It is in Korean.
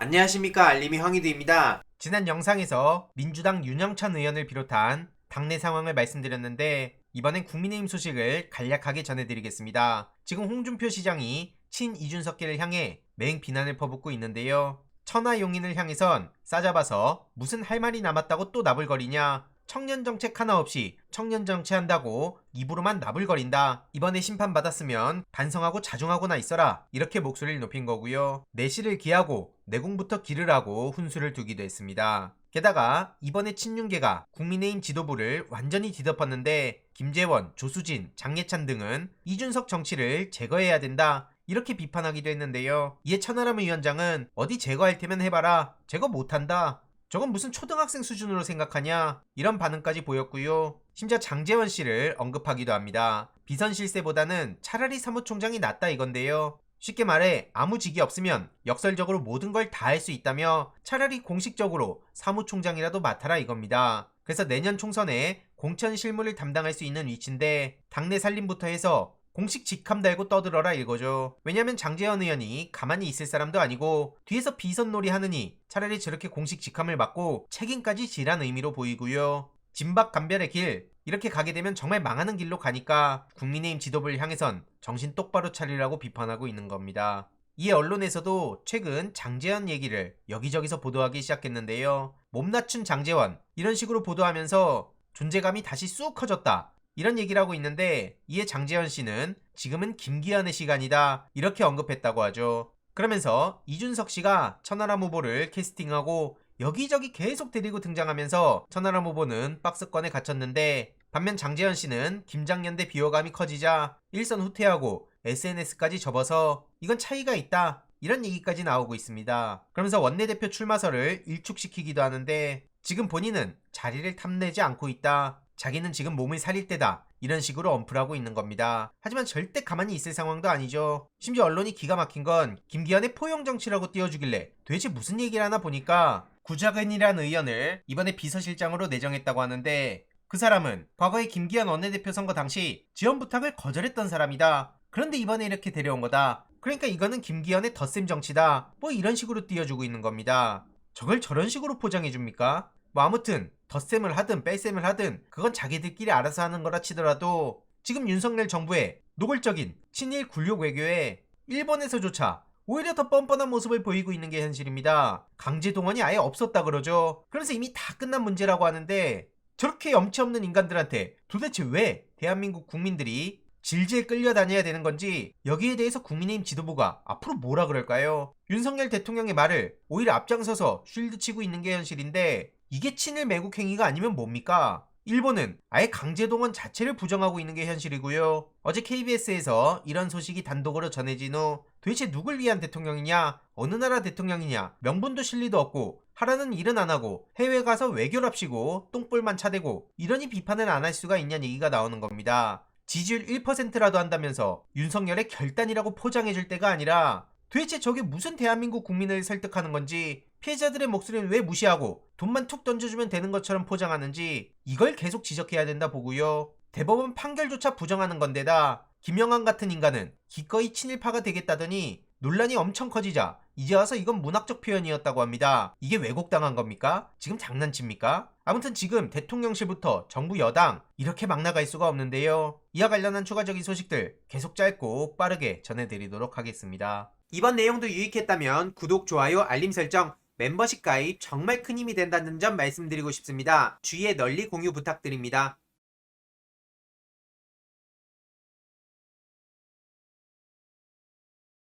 안녕하십니까, 알림이 황희두입니다. 지난 영상에서 민주당 윤영찬 의원을 비롯한 당내 상황을 말씀드렸는데 이번엔 국민의힘 소식을 간략하게 전해드리겠습니다. 지금 홍준표 시장이 친 이준석계를 향해 맹 비난을 퍼붓고 있는데요. 천하용인을 향해선 싸잡아서 무슨 할 말이 남았다고 또 나불거리냐, 청년정책 하나 없이 청년정치한다고 입으로만 나불거린다. 이번에 심판받았으면 반성하고 자중하고나 있어라. 이렇게 목소리를 높인 거고요. 내실을 기하고 내공부터 기르라고 훈수를 두기도 했습니다. 게다가 이번에 친윤계가 국민의힘 지도부를 완전히 뒤덮었는데 김재원, 조수진, 장예찬 등은 이준석 정치를 제거해야 된다. 이렇게 비판하기도 했는데요. 이에 천하람 위원장은 어디 제거할 테면 해봐라. 제거 못한다. 저건 무슨 초등학생 수준으로 생각하냐? 이런 반응까지 보였고요. 심지어 장제원 씨를 언급하기도 합니다. 비선 실세보다는 차라리 사무총장이 낫다 이건데요. 쉽게 말해 아무 직이 없으면 역설적으로 모든 걸 다 할 수 있다며 차라리 공식적으로 사무총장이라도 맡아라 이겁니다. 그래서 내년 총선에 공천 실무를 담당할 수 있는 위치인데 당내 살림부터 해서 공식 직함 달고 떠들어라 이거죠. 왜냐면 장제원 의원이 가만히 있을 사람도 아니고 뒤에서 비선놀이 하느니 차라리 저렇게 공식 직함을 맡고 책임까지 지란 의미로 보이고요. 진박감별의 길, 이렇게 가게 되면 정말 망하는 길로 가니까 국민의힘 지도부를 향해선 정신 똑바로 차리라고 비판하고 있는 겁니다. 이에 언론에서도 최근 장제원 얘기를 여기저기서 보도하기 시작했는데요. 몸 낮춘 장제원, 이런 식으로 보도하면서 존재감이 다시 쑥 커졌다, 이런 얘기를 하고 있는데, 이에 장제원 씨는 지금은 김기현의 시간이다 이렇게 언급했다고 하죠. 그러면서 이준석 씨가 천하람 후보를 캐스팅하고 여기저기 계속 데리고 등장하면서 천하람 후보는 박스권에 갇혔는데, 반면 장제원 씨는 김장연대 비호감이 커지자 일선 후퇴하고 SNS까지 접어서 이건 차이가 있다, 이런 얘기까지 나오고 있습니다. 그러면서 원내대표 출마설을 일축시키기도 하는데, 지금 본인은 자리를 탐내지 않고 있다, 자기는 지금 몸을 살릴 때다, 이런 식으로 언플하고 있는 겁니다. 하지만 절대 가만히 있을 상황도 아니죠. 심지어 언론이 기가 막힌 건 김기현의 포용정치라고 띄워주길래 도대체 무슨 얘기를 하나 보니까 구자근이란 의원을 이번에 비서실장으로 내정했다고 하는데, 그 사람은 과거에 김기현 원내대표 선거 당시 지원 부탁을 거절했던 사람이다. 그런데 이번에 이렇게 데려온 거다. 그러니까 이거는 김기현의 덧셈 정치다, 뭐 이런 식으로 띄워주고 있는 겁니다. 저걸 저런 식으로 포장해줍니까? 뭐 아무튼 덧셈을 하든 뺄셈을 하든 그건 자기들끼리 알아서 하는 거라 치더라도 지금 윤석열 정부의 노골적인 친일 굴욕 외교에 일본에서조차 오히려 더 뻔뻔한 모습을 보이고 있는 게 현실입니다. 강제 동원이 아예 없었다 그러죠. 그래서 이미 다 끝난 문제라고 하는데, 저렇게 염치 없는 인간들한테 도대체 왜 대한민국 국민들이 질질 끌려다녀야 되는 건지, 여기에 대해서 국민의힘 지도부가 앞으로 뭐라 그럴까요? 윤석열 대통령의 말을 오히려 앞장서서 쉴드 치고 있는 게 현실인데, 이게 친일 매국 행위가 아니면 뭡니까? 일본은 아예 강제동원 자체를 부정하고 있는 게 현실이고요. 어제 KBS에서 이런 소식이 단독으로 전해진 후 도대체 누굴 위한 대통령이냐, 어느 나라 대통령이냐, 명분도 실리도 없고 하라는 일은 안 하고 해외 가서 외교랍시고 똥볼만 차대고 이러니 비판을 안 할 수가 있냐는 얘기가 나오는 겁니다. 지지율 1%라도 한다면서 윤석열의 결단이라고 포장해줄 때가 아니라 도대체 저게 무슨 대한민국 국민을 설득하는 건지, 피해자들의 목소리는 왜 무시하고 돈만 툭 던져주면 되는 것처럼 포장하는지, 이걸 계속 지적해야 된다 보고요. 대법원 판결조차 부정하는 건데다 김영환 같은 인간은 기꺼이 친일파가 되겠다더니 논란이 엄청 커지자 이제 와서 이건 문학적 표현이었다고 합니다. 이게 왜곡당한 겁니까? 지금 장난칩니까? 아무튼 지금 대통령실부터 정부 여당 이렇게 막 나갈 수가 없는데요. 이와 관련한 추가적인 소식들 계속 짧고 빠르게 전해드리도록 하겠습니다. 이번 내용도 유익했다면 구독, 좋아요, 알림 설정, 멤버십 가입 정말 큰 힘이 된다는 점 말씀드리고 싶습니다. 주위에 널리 공유 부탁드립니다.